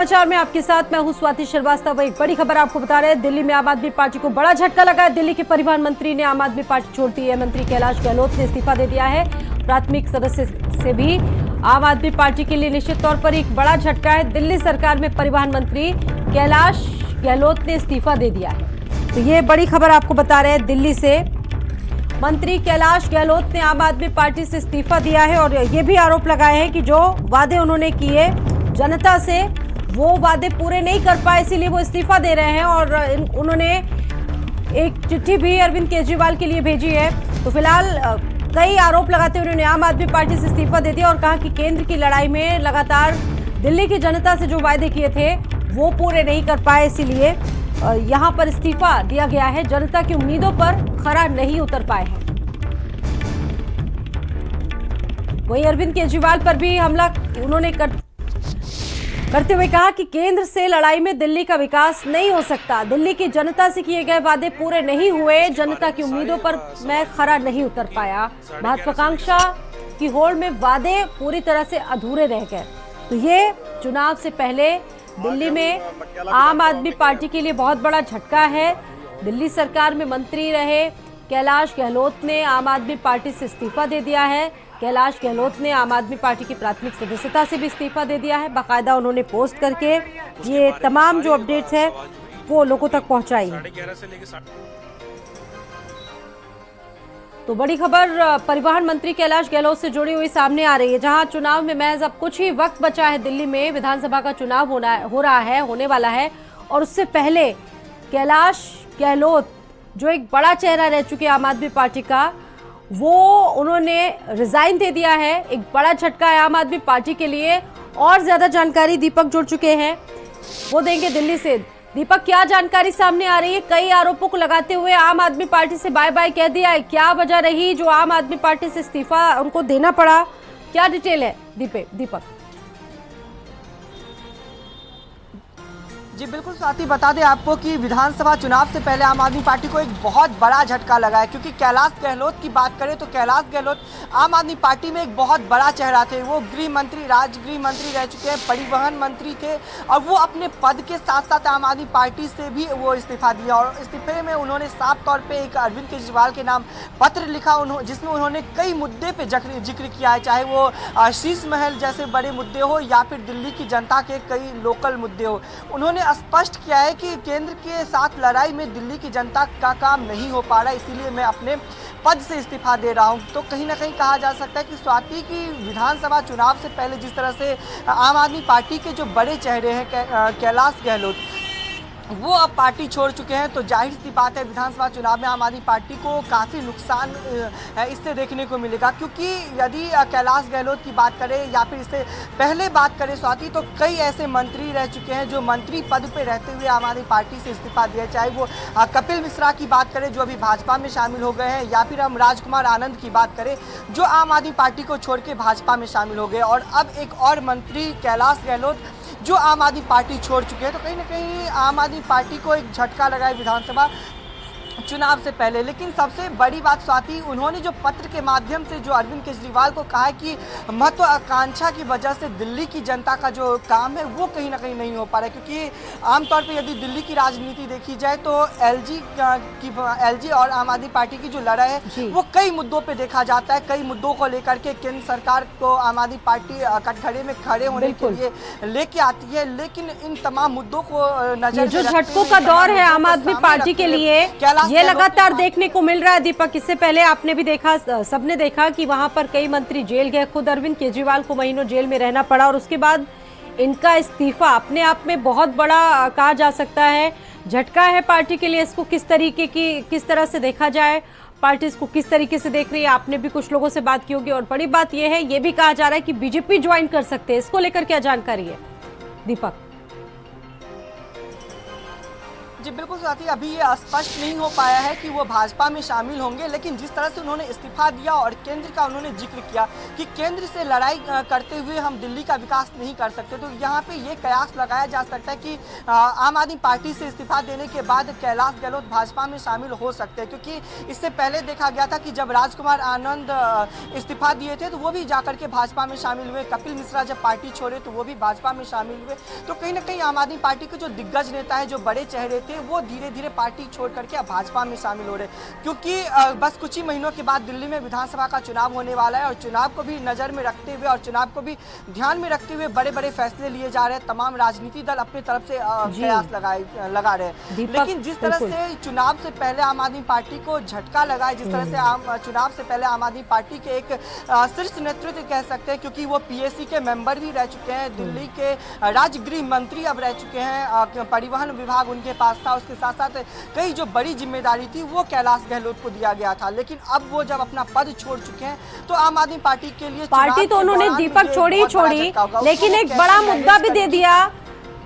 समाचार में आपके साथ मैं हूं स्वाति श्रीवास्तव। एक बड़ी खबर आपको बता रहे हैं, दिल्ली में आम आदमी पार्टी को बड़ा झटका लगा है। दिल्ली के परिवहन मंत्री ने आम आदमी पार्टी छोड़ दी है। मंत्री कैलाश गहलोत ने इस्तीफा दे दिया है। प्राथमिक सदस्य से भी आम आदमी पार्टी के लिए निश्चित तौर पर एक बड़ा झटका है। दिल्ली सरकार में परिवहन मंत्री कैलाश गहलोत ने इस्तीफा दे दिया है। तो ये बड़ी खबर आपको बता रहे हैं दिल्ली से। मंत्री कैलाश गहलोत ने आम आदमी पार्टी से इस्तीफा दिया है और ये भी आरोप लगाए हैं कि जो वादे उन्होंने किए जनता से वो वादे पूरे नहीं कर पाए, इसीलिए वो इस्तीफा दे रहे हैं। और उन्होंने एक चिट्ठी भी अरविंद केजरीवाल के लिए भेजी है। तो फिलहाल कई आरोप लगाते हुए उन्होंने आम आदमी पार्टी से इस्तीफा दे दिया और कहा कि केंद्र की लड़ाई में लगातार दिल्ली की जनता से जो वादे किए थे वो पूरे नहीं कर पाए, इसीलिए यहाँ पर इस्तीफा दिया गया है। जनता की उम्मीदों पर खरा नहीं उतर पाए हैं। वहीं अरविंद केजरीवाल पर भी हमला उन्होंने करते हुए कहा कि केंद्र से लड़ाई में दिल्ली का विकास नहीं हो सकता। दिल्ली की जनता से किए गए वादे पूरे नहीं हुए, जनता की उम्मीदों पर मैं खरा नहीं उतर पाया। महत्वाकांक्षा की होड़ में वादे पूरी तरह से अधूरे रह गए। तो ये चुनाव से पहले दिल्ली में आम आदमी पार्टी के लिए बहुत बड़ा झटका है। दिल्ली सरकार में मंत्री रहे कैलाश गहलोत ने आम आदमी पार्टी से इस्तीफा दे दिया है। कैलाश गहलोत ने आम आदमी पार्टी की प्राथमिक सदस्यता से भी इस्तीफा दे दिया है। बाकायदा उन्होंने पोस्ट करके ये तमाम जो अपडेट्स है वो लोगों तक पहुंचाई है। तो बड़ी खबर परिवहन मंत्री कैलाश गहलोत से जुड़ी हुई सामने आ रही है, जहां चुनाव में महज अब कुछ ही वक्त बचा है। दिल्ली में विधानसभा का चुनाव होने वाला है और उससे पहले कैलाश गहलोत जो एक बड़ा चेहरा रह चुके आम आदमी पार्टी का, वो उन्होंने रिजाइन दे दिया है। एक बड़ा झटका है आम आदमी पार्टी के लिए। और ज्यादा जानकारी दीपक जुड़ चुके हैं, वो देंगे दिल्ली से। दीपक, क्या जानकारी सामने आ रही है? कई आरोपों को लगाते हुए आम आदमी पार्टी से बाय बाय कह दिया है, क्या वजह रही जो आम आदमी पार्टी से इस्तीफा उनको देना पड़ा? क्या डिटेल है दीपक? जी बिल्कुल स्वाति, बता दें आपको कि विधानसभा चुनाव से पहले आम आदमी पार्टी को एक बहुत बड़ा झटका लगा है, क्योंकि कैलाश गहलोत की बात करें तो कैलाश गहलोत आम आदमी पार्टी में एक बहुत बड़ा चेहरा थे। वो गृह मंत्री, राज्य गृह मंत्री रह चुके हैं, परिवहन मंत्री थे और वो अपने पद के साथ साथ आम आदमी पार्टी से भी वो इस्तीफा दिया। और इस्तीफे में उन्होंने साफ तौर पर एक अरविंद केजरीवाल के नाम पत्र लिखा, जिसमें उन्होंने कई मुद्दे पर जिक्र किया है, चाहे वो शीश महल जैसे बड़े मुद्दे हो या फिर दिल्ली की जनता के कई लोकल मुद्दे हो। उन्होंने स्पष्ट किया है कि केंद्र के साथ लड़ाई में दिल्ली की जनता का काम नहीं हो पा रहा, इसीलिए मैं अपने पद से इस्तीफा दे रहा हूं। तो कहीं ना कहीं कहा जा सकता है कि स्वाति की विधानसभा चुनाव से पहले जिस तरह से आम आदमी पार्टी के जो बड़े चेहरे हैं कैलाश गहलोत, वो अब पार्टी छोड़ चुके हैं, तो जाहिर सी बात है विधानसभा चुनाव में आम आदमी पार्टी को काफ़ी नुकसान इससे देखने को मिलेगा। क्योंकि यदि कैलाश गहलोत की बात करें या फिर इससे पहले बात करें स्वाति, तो कई ऐसे मंत्री रह चुके हैं जो मंत्री पद पे रहते हुए आम आदमी पार्टी से इस्तीफा दिया, चाहे वो कपिल मिश्रा की बात करें जो अभी भाजपा में शामिल हो गए हैं, या फिर हम राजकुमार आनंद की बात करें जो आम आदमी पार्टी को छोड़ के भाजपा में शामिल हो गए, और अब एक और मंत्री कैलाश गहलोत जो आम आदमी पार्टी छोड़ चुके हैं। तो कहीं ना कहीं आम आदमी पार्टी को एक झटका लगा है विधानसभा चुनाव से पहले। लेकिन सबसे बड़ी बात स्वाति, उन्होंने जो पत्र के माध्यम से जो अरविंद केजरीवाल को कहा है कि महत्वाकांक्षा की वजह से दिल्ली की जनता का जो काम है वो कहीं ना कहीं नहीं हो पा रहा है। क्योंकि आमतौर पे यदि दिल्ली की राजनीति देखी जाए तो एलजी और आम आदमी पार्टी की जो लड़ाई है वो कई मुद्दों पर देखा जाता है। कई मुद्दों को लेकर के केंद्र सरकार को आम आदमी पार्टी कटघरे में खड़े होने के लिए लेके आती है, लेकिन इन तमाम मुद्दों को नजर जो झटकों का दौर है आम आदमी पार्टी के लिए ये लगातार देखने को मिल रहा है। दीपक, इससे पहले आपने भी देखा, सबने देखा कि वहां पर कई मंत्री जेल गए, खुद अरविंद केजरीवाल को महीनों जेल में रहना पड़ा और उसके बाद इनका इस्तीफा अपने आप में बहुत बड़ा कहा जा सकता है झटका है पार्टी के लिए। इसको किस तरह से देखा जाए, पार्टी इसको किस तरीके से देख रही है? आपने भी कुछ लोगों से बात की होगी और बड़ी बात यह है, ये भी कहा जा रहा है कि बीजेपी ज्वाइन कर सकते हैं। इसको लेकर क्या जानकारी है दीपक? जी बिल्कुल साथी, अभी ये स्पष्ट नहीं हो पाया है कि वो भाजपा में शामिल होंगे, लेकिन जिस तरह से उन्होंने इस्तीफा दिया और केंद्र का उन्होंने जिक्र किया कि केंद्र से लड़ाई करते हुए हम दिल्ली का विकास नहीं कर सकते, तो यहाँ पे ये कयास लगाया जा सकता है कि आम आदमी पार्टी से इस्तीफा देने के बाद कैलाश गहलोत भाजपा में शामिल हो सकते हैं। क्योंकि इससे पहले देखा गया था कि जब राजकुमार आनंद इस्तीफा दिए थे तो वो भी जाकर के भाजपा में शामिल हुए, कपिल मिश्रा जब पार्टी छोड़े तो वो भी भाजपा में शामिल हुए। तो कहीं ना कहीं आम आदमी पार्टी के जो दिग्गज नेता है, जो बड़े चेहरे थे, वो धीरे धीरे पार्टी छोड़ करके अब भाजपा में शामिल हो रहे, क्योंकि बस कुछ ही महीनों के बाद दिल्ली में विधानसभा का चुनाव होने वाला है और चुनाव को भी नजर में रखते हुए और चुनाव को भी ध्यान में रखते हुए बड़े बड़े फैसले लिए जा रहे हैं। तमाम राजनीतिक दल अपनी तरफ से प्रयास लगा रहे हैं, लेकिन जिस तरह से चुनाव से पहले आम आदमी पार्टी को झटका लगा है, जिस तरह से चुनाव से पहले आम आदमी पार्टी के एक शीर्ष नेतृत्व कह सकते हैं, क्योंकि वो पीएसी के मेंबर भी रह चुके हैं, दिल्ली के राज्य गृह मंत्री अब रह चुके हैं, परिवहन विभाग उनके पास था, उसके साथ साथ कई जो बड़ी जिम्मेदारी थी वो कैलाश गहलोत को दिया गया था। लेकिन अब वो जब अपना पद छोड़ चुके हैं तो आम आदमी पार्टी के लिए पार्टी तो उन्होंने दीपक छोड़ी, लेकिन एक बड़ा मुद्दा भी दे दिया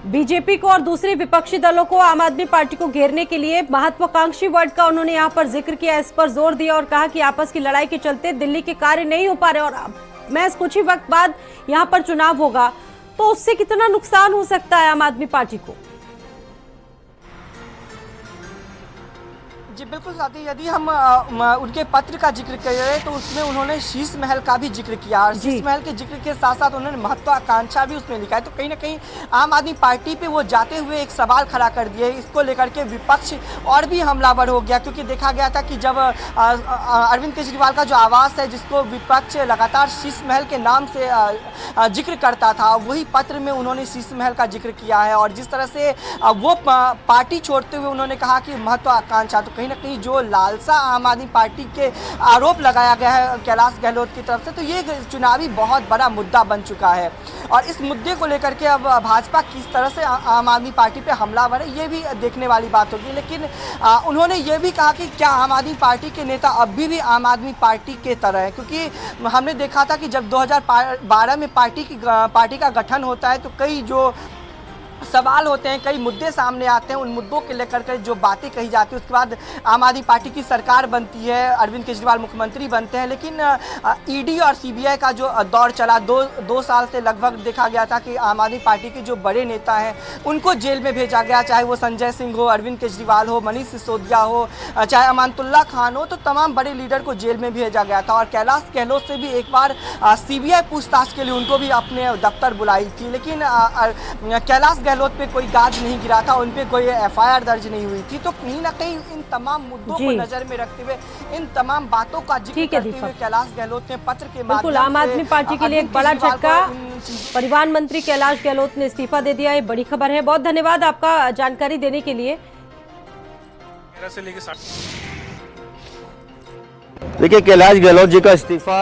बीजेपी को और दूसरे विपक्षी दलों को, आम आदमी पार्टी को घेरने के लिए महत्वाकांक्षी वर्ड का उन्होंने यहाँ पर जिक्र किया, इस पर जोर दिया और कहा कि आपस की लड़ाई के चलते दिल्ली के कार्य नहीं हो पा रहे और मैं कुछ ही वक्त बाद यहाँ पर चुनाव होगा, तो उससे कितना नुकसान हो सकता है आम आदमी पार्टी को। जी बिल्कुल साथी, यदि हम उनके पत्र का जिक्र करें तो उसमें उन्होंने शीश महल का भी जिक्र किया और शीश महल के जिक्र के साथ साथ उन्होंने महत्वाकांक्षा भी उसमें लिखा है। तो कहीं ना कहीं आम आदमी पार्टी पे वो जाते हुए एक सवाल खड़ा कर दिए, इसको लेकर के विपक्ष और भी हमलावर हो गया, क्योंकि देखा गया था कि जब अरविंद केजरीवाल का जो आवास है जिसको विपक्ष लगातार शीश महल के नाम से जिक्र करता था, वही पत्र में उन्होंने शीश महल का जिक्र किया है और जिस तरह से वो पार्टी छोड़ते हुए उन्होंने कहा कि महत्वाकांक्षा, तो कहीं ना कहीं जो लालसा आम आदमी पार्टी के आरोप लगाया गया है कैलाश गहलोत की तरफ से, तो ये चुनावी बहुत बड़ा मुद्दा बन चुका है और इस मुद्दे को लेकर के अब भाजपा किस तरह से आम आदमी पार्टी पे हमलावर है ये भी देखने वाली बात होगी। लेकिन उन्होंने ये भी कहा कि क्या आम आदमी पार्टी के नेता अभी भी आम आदमी पार्टी के तरह है, क्योंकि हमने देखा था कि जब 2012 में पार्टी का गठन होता है तो कई जो सवाल होते हैं, कई मुद्दे सामने आते हैं, उन मुद्दों के लेकर के जो बातें कही जाती है, उसके बाद आम आदमी पार्टी की सरकार बनती है, अरविंद केजरीवाल मुख्यमंत्री बनते हैं। लेकिन ईडी और सीबीआई का जो दौर चला दो साल से लगभग, देखा गया था कि आम आदमी पार्टी के जो बड़े नेता हैं उनको जेल में भेजा गया, चाहे वो संजय सिंह हो, अरविंद केजरीवाल हो, मनीष सिसोदिया हो, चाहे अमानतुल्लाह खान हो, तो तमाम बड़े लीडर को जेल में भेजा गया था और कैलाश गहलोत से भी एक बार सीबीआई पूछताछ के लिए उनको भी अपने दफ्तर बुलाई थी। लेकिन कैलाश गहलोत पे कोई गाज नहीं गिरा था, उन पे कोई एफआईआर दर्ज नहीं हुई थी। तो कहीं ना कहीं इन तमाम मुद्दों को नजर में रखते हुए, इन तमाम बातों का जिक्र करते हुए कैलाश गहलोत ने पत्र के माध्यम से आम आदमी पार्टी के लिए एक बड़ा झटका, परिवहन मंत्री कैलाश गहलोत ने इस्तीफा दे दिया, ये बड़ी खबर है। बहुत धन्यवाद आपका जानकारी देने के लिए। देखिए, कैलाश गहलोत जी का इस्तीफा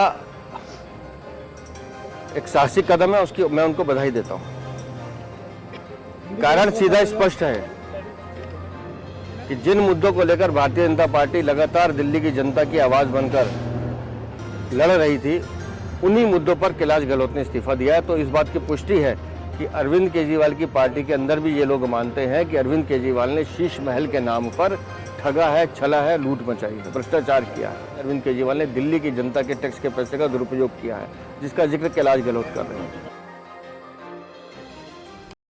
एक साहसिक कदम है, उसकी मैं उनको बधाई देता हूं। कारण सीधा स्पष्ट है कि जिन मुद्दों को लेकर भारतीय जनता पार्टी लगातार दिल्ली की जनता की आवाज बनकर लड़ रही थी, उन्हीं मुद्दों पर कैलाश गहलोत ने इस्तीफा दिया है। तो इस बात की पुष्टि है कि अरविंद केजरीवाल की पार्टी के अंदर भी ये लोग मानते हैं कि अरविंद केजरीवाल ने शीश महल के नाम पर ठगा है, छला है, लूट मचाई है, भ्रष्टाचार किया है। अरविंद केजरीवाल ने दिल्ली की जनता के टैक्स के पैसे का दुरुपयोग किया है, जिसका जिक्र कैलाश गहलोत कर रहे हैं।